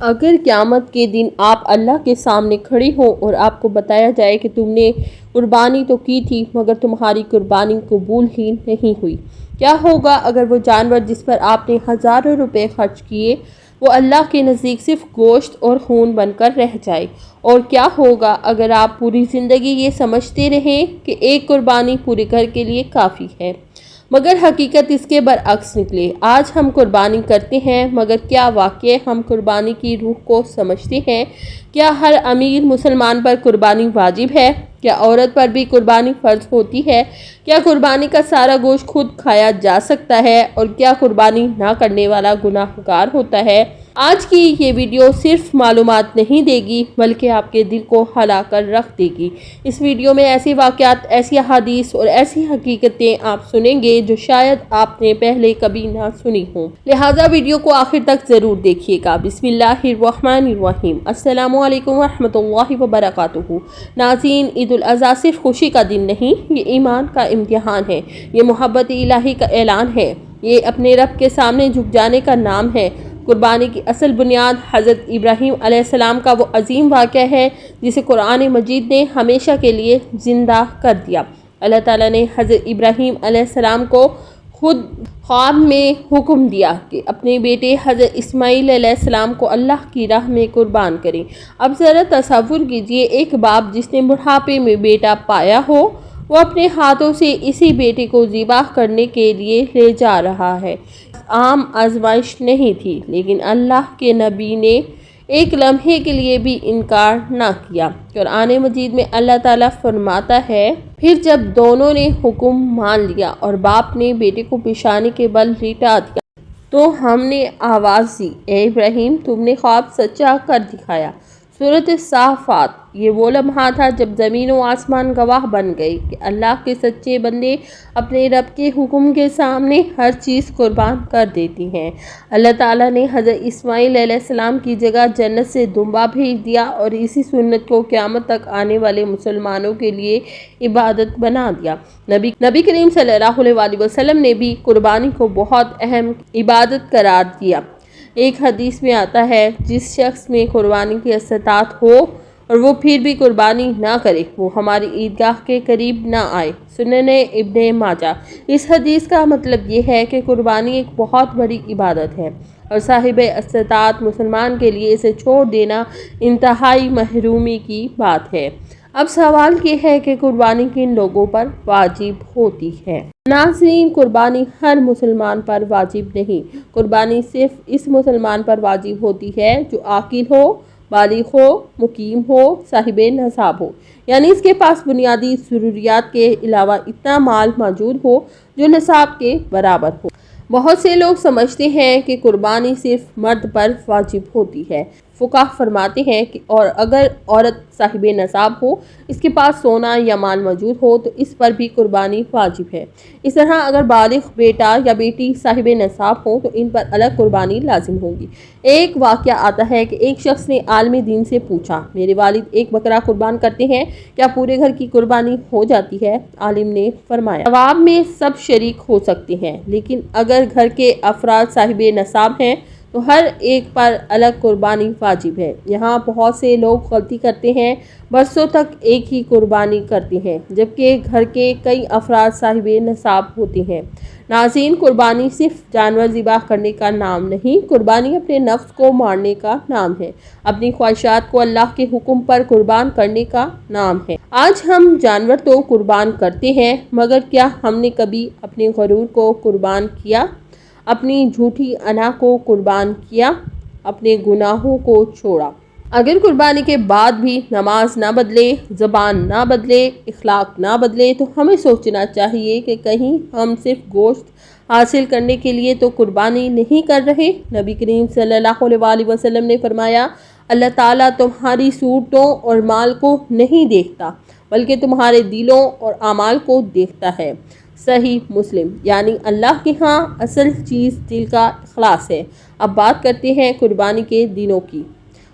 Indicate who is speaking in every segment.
Speaker 1: اگر قیامت کے دن آپ اللہ کے سامنے کھڑے ہوں اور آپ کو بتایا جائے کہ تم نے قربانی تو کی تھی مگر تمہاری قربانی قبول ہی نہیں ہوئی، کیا ہوگا اگر وہ جانور جس پر آپ نے ہزاروں روپے خرچ کیے وہ اللہ کے نزدیک صرف گوشت اور خون بن کر رہ جائے؟ اور کیا ہوگا اگر آپ پوری زندگی یہ سمجھتے رہیں کہ ایک قربانی پورے گھر کے لیے کافی ہے، مگر حقیقت اس کے برعکس نکلے؟ آج ہم قربانی کرتے ہیں مگر کیا واقعی ہم قربانی کی روح کو سمجھتے ہیں؟ کیا ہر امیر مسلمان پر قربانی واجب ہے؟ کیا عورت پر بھی قربانی فرض ہوتی ہے؟ کیا قربانی کا سارا گوشت خود کھایا جا سکتا ہے؟ اور کیا قربانی نہ کرنے والا گناہ گار ہوتا ہے؟ آج کی یہ ویڈیو صرف معلومات نہیں دے گی بلکہ آپ کے دل کو ہلا کر رکھ دے گی۔ اس ویڈیو میں ایسے واقعات، ایسی احادیث اور ایسی حقیقتیں آپ سنیں گے جو شاید آپ نے پہلے کبھی نہ سنی ہوں، لہٰذا ویڈیو کو آخر تک ضرور دیکھیے گا۔ بسم اللہ الرحمن الرحیم۔ السلام علیکم ورحمۃ اللہ وبرکاتہ۔ ناظرین، عید الاضحیٰ صرف خوشی کا دن نہیں، یہ ایمان کا امتحان ہے، یہ محبت الہی کا اعلان ہے، یہ اپنے رب کے سامنے جھک جانے کا نام ہے۔ قربانی کی اصل بنیاد حضرت ابراہیم علیہ السلام کا وہ عظیم واقعہ ہے جسے قرآن مجید نے ہمیشہ کے لیے زندہ کر دیا۔ اللہ تعالیٰ نے حضرت ابراہیم علیہ السلام کو خود خواب میں حکم دیا کہ اپنے بیٹے حضرت اسماعیل علیہ السلام کو اللہ کی راہ میں قربان کریں۔ اب ذرا تصور کیجئے، ایک باپ جس نے بڑھاپے میں بیٹا پایا ہو، وہ اپنے ہاتھوں سے اسی بیٹے کو ذبح کرنے کے لیے لے جا رہا ہے۔ عام آزمائش نہیں تھی، لیکن اللہ کے نبی نے ایک لمحے کے لیے بھی انکار نہ کیا۔ قرآن مجید میں اللہ تعالیٰ فرماتا ہے، پھر جب دونوں نے حکم مان لیا اور باپ نے بیٹے کو پیشانی کے بل لیٹا دیا تو ہم نے آواز دی، اے ابراہیم، تم نے خواب سچا کر دکھایا۔ سورۃ الصافات۔ یہ وہ لمحہ تھا جب زمین و آسمان گواہ بن گئے کہ اللہ کے سچے بندے اپنے رب کے حکم کے سامنے ہر چیز قربان کر دیتی ہیں۔ اللہ تعالیٰ نے حضرت اسماعیل علیہ السلام کی جگہ جنت سے دمبا بھیج دیا اور اسی سنت کو قیامت تک آنے والے مسلمانوں کے لیے عبادت بنا دیا۔ نبی کریم صلی اللہ علیہ وسلم نے بھی قربانی کو بہت اہم عبادت قرار دیا۔ ایک حدیث میں آتا ہے، جس شخص میں قربانی کی استطاعت ہو اور وہ پھر بھی قربانی نہ کرے، وہ ہماری عیدگاہ کے قریب نہ آئے۔ سنن ابن ماجہ۔ اس حدیث کا مطلب یہ ہے کہ قربانی ایک بہت بڑی عبادت ہے اور صاحب استطاعت مسلمان کے لیے اسے چھوڑ دینا انتہائی محرومی کی بات ہے۔ اب سوال یہ ہے کہ قربانی کن لوگوں پر واجب ہوتی ہے؟ ناظرین، قربانی ہر مسلمان پر واجب نہیں، قربانی صرف اس مسلمان پر واجب ہوتی ہے جو عاقل ہو، بالغ ہو، مقیم ہو، صاحب نصاب ہو، یعنی اس کے پاس بنیادی ضروریات کے علاوہ اتنا مال موجود ہو جو نصاب کے برابر ہو۔ بہت سے لوگ سمجھتے ہیں کہ قربانی صرف مرد پر واجب ہوتی ہے۔ فقہا فرماتے ہیں کہ اور اگر عورت صاحب نصاب ہو، اس کے پاس سونا یا مال موجود ہو تو اس پر بھی قربانی واجب ہے۔ اس طرح اگر بالغ بیٹا یا بیٹی صاحب نصاب ہو تو ان پر الگ قربانی لازم ہوگی۔ ایک واقعہ آتا ہے کہ ایک شخص نے عالم دین سے پوچھا، میرے والد ایک بکرا قربان کرتے ہیں، کیا پورے گھر کی قربانی ہو جاتی ہے؟ عالم نے فرمایا، جواب میں سب شریک ہو سکتے ہیں، لیکن اگر گھر کے افراد صاحب نصاب ہیں تو ہر ایک پر الگ قربانی واجب ہے۔ یہاں بہت سے لوگ غلطی کرتے ہیں، برسوں تک ایک ہی قربانی کرتے ہیں جبکہ گھر کے کئی افراد صاحب نصاب ہوتے ہیں۔ ناظرین، قربانی صرف جانور ذبح کرنے کا نام نہیں، قربانی اپنے نفس کو مارنے کا نام ہے، اپنی خواہشات کو اللہ کے حکم پر قربان کرنے کا نام ہے۔ آج ہم جانور تو قربان کرتے ہیں، مگر کیا ہم نے کبھی اپنے غرور کو قربان کیا، اپنی جھوٹی انا کو قربان کیا، اپنے گناہوں کو چھوڑا؟ اگر قربانی کے بعد بھی نماز نہ بدلے، زبان نہ بدلے، اخلاق نہ بدلے تو ہمیں سوچنا چاہیے کہ کہیں ہم صرف گوشت حاصل کرنے کے لیے تو قربانی نہیں کر رہے۔ نبی کریم صلی اللہ علیہ وسلم نے فرمایا، اللہ تعالیٰ تمہاری صورتوں اور مال کو نہیں دیکھتا بلکہ تمہارے دلوں اور اعمال کو دیکھتا ہے۔ صحیح مسلم۔ یعنی اللہ کے ہاں اصل چیز دل کا اخلاص ہے۔ اب بات کرتے ہیں قربانی کے دنوں کی۔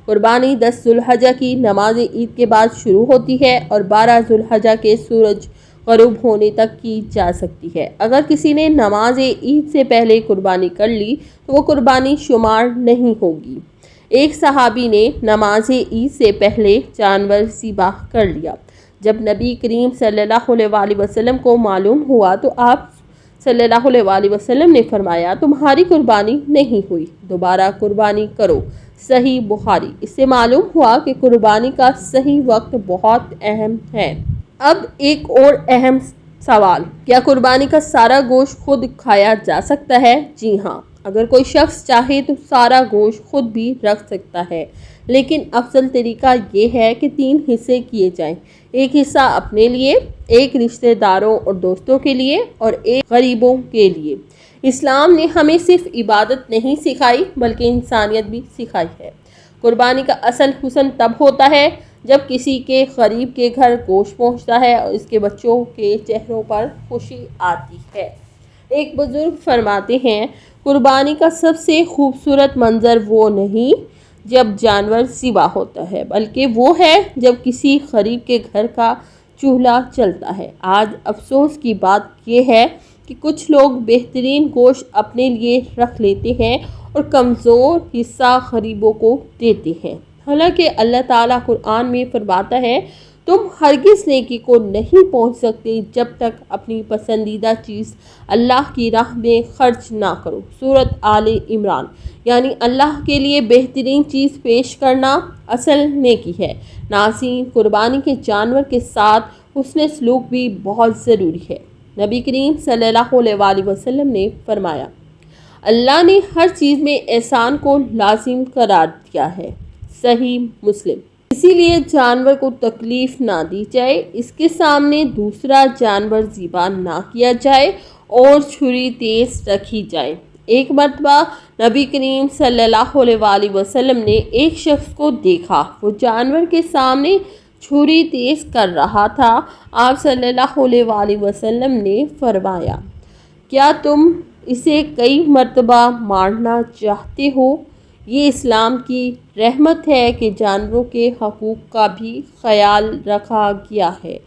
Speaker 1: قربانی 10 ذی الحجہ کی نماز عید کے بعد شروع ہوتی ہے اور 12 ذی الحجہ کے سورج غروب ہونے تک کی جا سکتی ہے۔ اگر کسی نے نماز عید سے پہلے قربانی کر لی تو وہ قربانی شمار نہیں ہوگی۔ ایک صحابی نے نماز عید سے پہلے جانور ذبح کر لیا۔ جب نبی کریم صلی اللہ علیہ وسلم کو معلوم ہوا تو آپ صلی اللہ علیہ وسلم نے فرمایا تمہاری قربانی نہیں ہوئی، دوبارہ قربانی کرو۔ صحیح بخاری۔ اس سے معلوم ہوا کہ قربانی کا صحیح وقت بہت اہم ہے۔ اب ایک اور اہم سوال، کیا قربانی کا سارا گوشت خود کھایا جا سکتا ہے؟ جی ہاں، اگر کوئی شخص چاہے تو سارا گوشت خود بھی رکھ سکتا ہے، لیکن افضل طریقہ یہ ہے کہ 3 حصے کیے جائیں، ایک حصہ اپنے لیے، ایک رشتہ داروں اور دوستوں کے لیے اور ایک غریبوں کے لیے۔ اسلام نے ہمیں صرف عبادت نہیں سکھائی بلکہ انسانیت بھی سکھائی ہے۔ قربانی کا اصل حسن تب ہوتا ہے جب کسی کے غریب کے گھر گوشت پہنچتا ہے اور اس کے بچوں کے چہروں پر خوشی آتی ہے۔ ایک بزرگ فرماتے ہیں، قربانی کا سب سے خوبصورت منظر وہ نہیں جب جانور ذبح ہوتا ہے، بلکہ وہ ہے جب کسی غریب کے گھر کا چولہا چلتا ہے۔ آج افسوس کی بات یہ ہے کہ کچھ لوگ بہترین گوشت اپنے لیے رکھ لیتے ہیں اور کمزور حصہ غریبوں کو دیتے ہیں، حالانکہ اللہ تعالیٰ قرآن میں فرماتا ہے تم ہرگز نیکی کو نہیں پہنچ سکتے جب تک اپنی پسندیدہ چیز اللہ کی راہ میں خرچ نہ کرو۔ سورۃ آل عمران۔ یعنی اللہ کے لیے بہترین چیز پیش کرنا اصل نیکی ہے۔ ناظرین، قربانی کے جانور کے ساتھ حسن سلوک بھی بہت ضروری ہے۔ نبی کریم صلی اللہ علیہ وسلم نے فرمایا، اللہ نے ہر چیز میں احسان کو لازم قرار دیا ہے۔ صحیح مسلم۔ اسی لیے جانور کو تکلیف نہ دی جائے، اس کے سامنے دوسرا جانور ذبح نہ کیا جائے اور چھری تیز رکھی جائے۔ ایک مرتبہ نبی کریم صلی اللہ علیہ وسلم نے ایک شخص کو دیکھا، وہ جانور کے سامنے چھری تیز کر رہا تھا۔ آپ صلی اللہ علیہ وسلم نے فرمایا، کیا تم اسے کئی مرتبہ مارنا چاہتے ہو؟ یہ اسلام کی رحمت ہے کہ جانوروں کے حقوق کا بھی خیال رکھا گیا ہے۔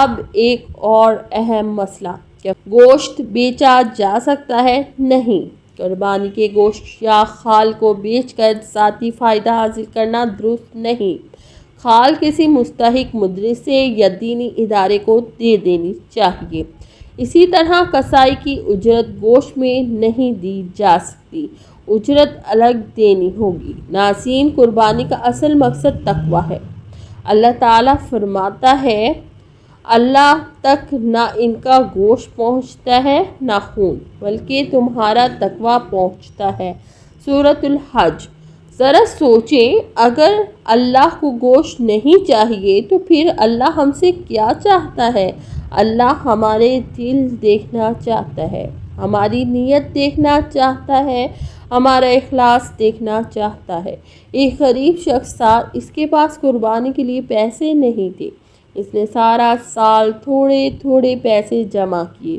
Speaker 1: اب ایک اور اہم مسئلہ، کیا گوشت بیچا جا سکتا ہے؟ نہیں، قربانی کے گوشت یا خال کو بیچ کر ذاتی فائدہ حاصل کرنا درست نہیں۔ خال کسی مستحق مدرسے یا دینی ادارے کو دے دینی چاہیے۔ اسی طرح کسائی کی اجرت گوشت میں نہیں دی جا سکتی، اجرت الگ دینی ہوگی۔ ناظرین، قربانی کا اصل مقصد تقویٰ ہے۔ اللہ تعالیٰ فرماتا ہے، اللہ تک نہ ان کا گوشت پہنچتا ہے نہ خون، بلکہ تمہارا تقویٰ پہنچتا ہے۔ سورۃ الحج۔ ذرا سوچیں، اگر اللہ کو گوشت نہیں چاہیے تو پھر اللہ ہم سے کیا چاہتا ہے؟ اللہ ہمارے دل دیکھنا چاہتا ہے، ہماری نیت دیکھنا چاہتا ہے، ہمارا اخلاص دیکھنا چاہتا ہے۔ ایک غریب شخص تھا، اس کے پاس قربانی کے لیے پیسے نہیں تھے۔ اس نے سارا سال تھوڑے تھوڑے پیسے جمع کیے۔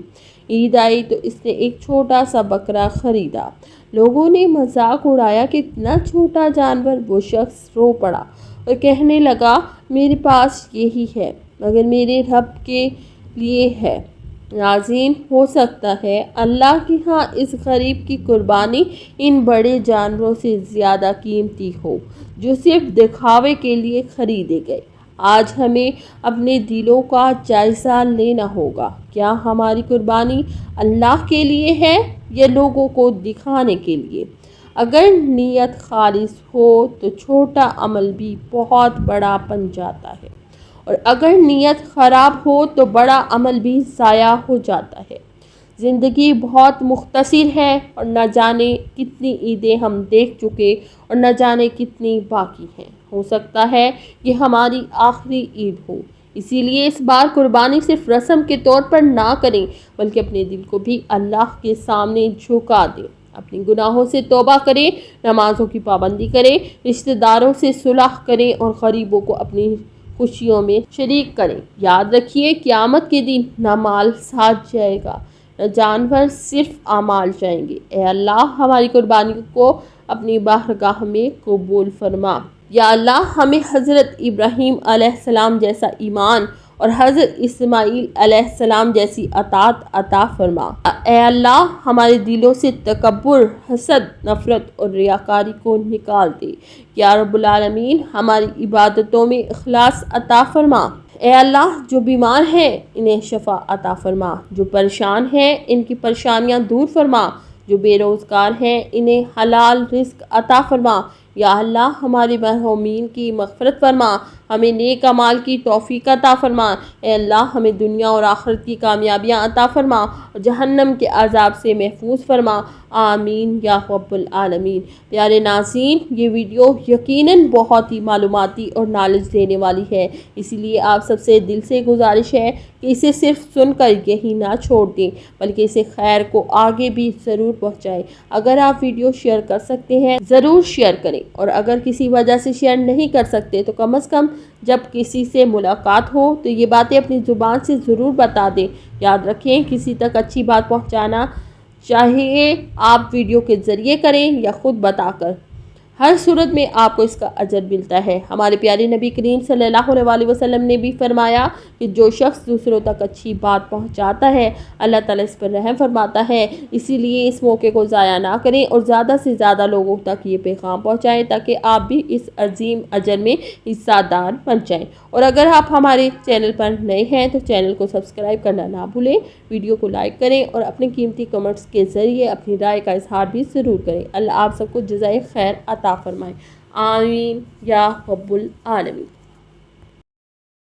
Speaker 1: عید آئی تو اس نے ایک چھوٹا سا بکرا خریدا۔ لوگوں نے مذاق اڑایا کہ اتنا چھوٹا جانور۔ وہ شخص رو پڑا اور کہنے لگا، میرے پاس یہی ہے مگر میرے رب کے لیے ہے۔ ناظرین، ہو سکتا ہے اللہ کے ہاں اس غریب کی قربانی ان بڑے جانوروں سے زیادہ قیمتی ہو جو صرف دکھاوے کے لیے خریدے گئے۔ آج ہمیں اپنے دلوں کا جائزہ لینا ہوگا، کیا ہماری قربانی اللہ کے لیے ہے یا لوگوں کو دکھانے کے لیے؟ اگر نیت خالص ہو تو چھوٹا عمل بھی بہت بڑا بن جاتا ہے، اور اگر نیت خراب ہو تو بڑا عمل بھی ضائع ہو جاتا ہے۔ زندگی بہت مختصر ہے اور نہ جانے کتنی عیدیں ہم دیکھ چکے اور نہ جانے کتنی باقی ہیں۔ ہو سکتا ہے کہ ہماری آخری عید ہو، اسی لیے اس بار قربانی صرف رسم کے طور پر نہ کریں بلکہ اپنے دل کو بھی اللہ کے سامنے جھکا دیں، اپنے گناہوں سے توبہ کریں، نمازوں کی پابندی کریں، رشتہ داروں سے صلح کریں اور غریبوں کو اپنی خوشیوں میں شریک کریں۔ یاد رکھیے، قیامت کے دن نہ مال ساتھ جائے گا نہ جانور، صرف اعمال جائیں گے۔ اے اللہ، ہماری قربانی کو اپنی بارگاہ میں قبول فرما۔ یا اللہ، ہمیں حضرت ابراہیم علیہ السلام جیسا ایمان اور حضرت اسماعیل علیہ السلام جیسی اطاعت عطا فرما۔ اے اللہ ہمارے دلوں سے تکبر، حسد، نفرت اور ریاکاری کو نکال دے۔ یا رب العالمین ہماری عبادتوں میں اخلاص عطا فرما۔ اے اللہ جو بیمار ہیں انہیں شفا عطا فرما، جو پریشان ہیں ان کی پریشانیاں دور فرما، جو بے روزگار ہیں انہیں حلال رزق عطا فرما۔ یا اللہ ہمارے مرحومین کی مغفرت فرما، ہمیں نیک اعمال کی توفیق عطا فرما۔ اے اللہ ہمیں دنیا اور آخرت کی کامیابیاں عطا فرما اور جہنم کے عذاب سے محفوظ فرما۔ آمین یا رب العالمین۔ پیارے ناظرین، یہ ویڈیو یقیناً بہت ہی معلوماتی اور نالج دینے والی ہے، اسی لیے آپ سب سے دل سے گزارش ہے کہ اسے صرف سن کر یہی نہ چھوڑ دیں بلکہ اسے خیر کو آگے بھی ضرور پہنچائیں۔ اگر آپ ویڈیو شیئر کر سکتے ہیں ضرور شیئر کریں، اور اگر کسی وجہ سے شیئر نہیں کر سکتے تو کم از کم جب کسی سے ملاقات ہو تو یہ باتیں اپنی زبان سے ضرور بتا دیں۔ یاد رکھیں کسی تک اچھی بات پہنچانا چاہیے آپ ویڈیو کے ذریعے کریں یا خود بتا کر، ہر صورت میں آپ کو اس کا اجر ملتا ہے۔ ہمارے پیارے نبی کریم صلی اللہ علیہ وسلم نے بھی فرمایا کہ جو شخص دوسروں تک اچھی بات پہنچاتا ہے اللہ تعالیٰ اس پر رحم فرماتا ہے۔ اسی لیے اس موقع کو ضائع نہ کریں اور زیادہ سے زیادہ لوگوں تک یہ پیغام پہنچائیں تاکہ آپ بھی اس عظیم اجر میں حصہ دار بن جائیں۔ اور اگر آپ ہمارے چینل پر نئے ہیں تو چینل کو سبسکرائب کرنا نہ بھولیں، ویڈیو کو لائک کریں اور اپنے قیمتی کمنٹس کے ذریعے اپنی رائے کا اظہار بھی ضرور کریں۔ اللہ آپ سب کو جزائے خیر عطا فرمائے۔ آمین یا رب العالمین۔